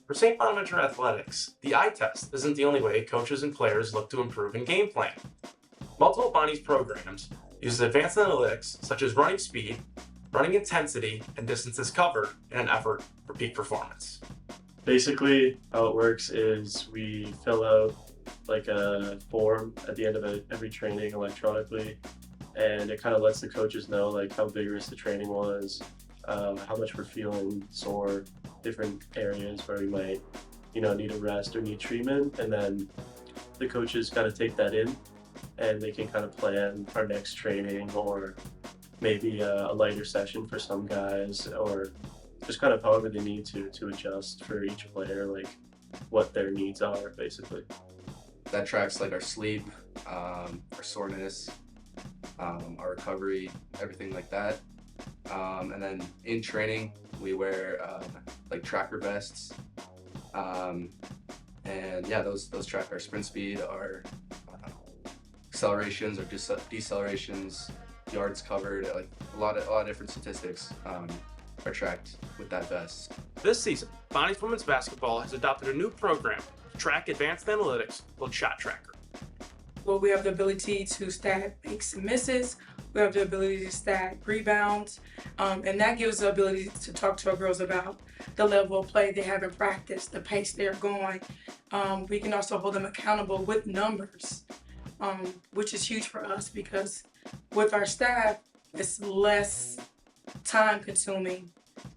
For St. Bonaventure Athletics, the eye test isn't the only way coaches and players look to improve in game plan. Multiple Bonnie's programs use advanced analytics such as running speed, running intensity, and distances covered in an effort for peak performance. Basically, how it works is we fill out like a form at the end of every training electronically, and it kind of lets the coaches know like how vigorous the training was, how much we're feeling sore, different areas where we might, need a rest or need treatment, and then the coaches kind of take that in, and they can kind of plan our next training or maybe a lighter session for some guys, or just kind of however they need to adjust for each player, like what their needs are, basically. That tracks like our sleep, our soreness, our recovery, everything like that. And then in training, we wear like tracker vests, and yeah, those track our sprint speed, our accelerations or decelerations, yards covered, like a lot of different statistics are tracked with that vest. This season, Bonnie's women's basketball has adopted a new program to track advanced analytics called Shot Tracker. Well, we have the ability to stat makes and misses. We have the ability to stat rebounds, and that gives the ability to talk to our girls about the level of play they have in practice, the pace they're going. We can also hold them accountable with numbers, which is huge for us because with our staff, it's less time consuming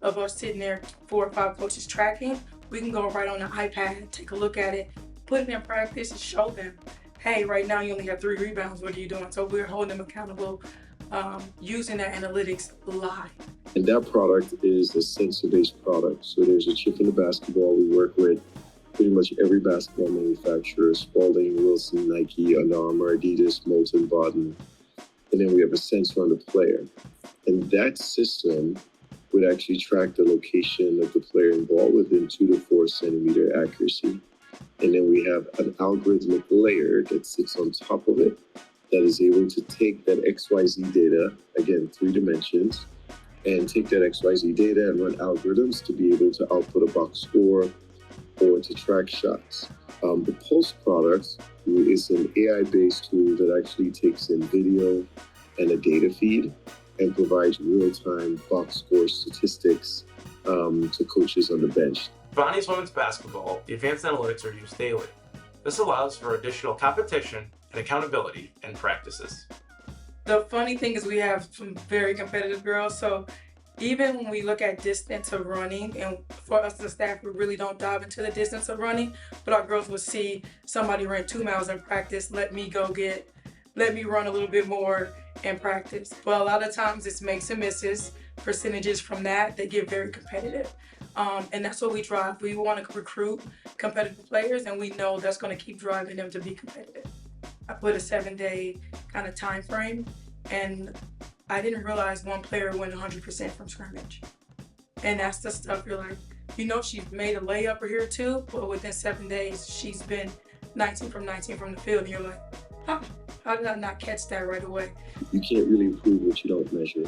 of us sitting there 4 or 5 coaches tracking. We can go right on the iPad, take a look at it, put it in practice and show them, hey, right now you only have 3 rebounds, what are you doing? So we're holding them accountable using that analytics live. And that product is a sensor-based product. So there's a chip in the basketball. We work with pretty much every basketball manufacturer: Spalding, Wilson, Nike, Under Armour, Adidas, Molten, Bodden. And then we have a sensor on the player. And that system would actually track the location of the player in ball within 2 to 4 centimeter accuracy. And then we have an algorithmic layer that sits on top of it that is able to take that XYZ data, again, 3 dimensions, and take that XYZ data and run algorithms to be able to output a box score or to track shots. The Pulse product is an AI-based tool that actually takes in video and a data feed and provides real-time box score statistics to coaches on the bench. Bonnie's women's basketball, the advanced analytics are used daily. This allows for additional competition and accountability in practices. The funny thing is we have some very competitive girls, so even when we look at distance of running, and for us as staff, we really don't dive into the distance of running, but our girls will see somebody ran 2 miles in practice, let me run a little bit more in practice. But a lot of times it's makes and misses, percentages from that, they get very competitive. And that's what we drive. We want to recruit competitive players, and we know that's going to keep driving them to be competitive. I put a 7-day kind of time frame, and I didn't realize one player went 100% from scrimmage. And that's the stuff you're like, she's made a layup or here too, but within 7 days, she's been 19 from the field. And you're like, how did I not catch that right away? You can't really improve what you don't measure.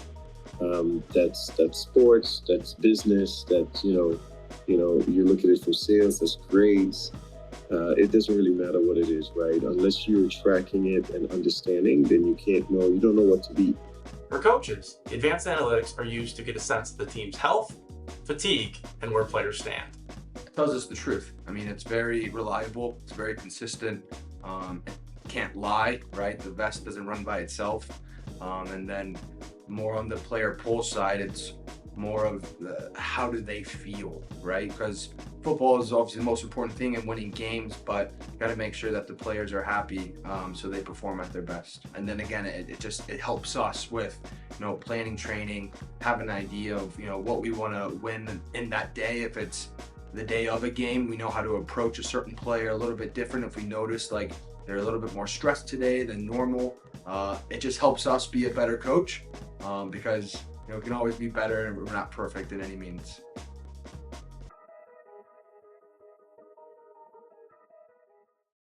That's sports, that's business, that's, you look at it from sales, that's grades. It doesn't really matter what it is, right? Unless you're tracking it and understanding, then you don't know what to beat. For coaches, advanced analytics are used to get a sense of the team's health, fatigue, and where players stand. It tells us the truth. I mean, it's very reliable, it's very consistent, it can't lie, right? The vest doesn't run by itself. And then more on the player pull side, it's more of how do they feel, right? Because football is obviously the most important thing in winning games, but you got to make sure that the players are happy so they perform at their best. And then again, it helps us with planning training, have an idea of what we want to win in that day. If it's the day of a game, we know how to approach a certain player a little bit different. If we notice like they're a little bit more stressed today than normal, it just helps us be a better coach because we can always be better, and we're not perfect in any means.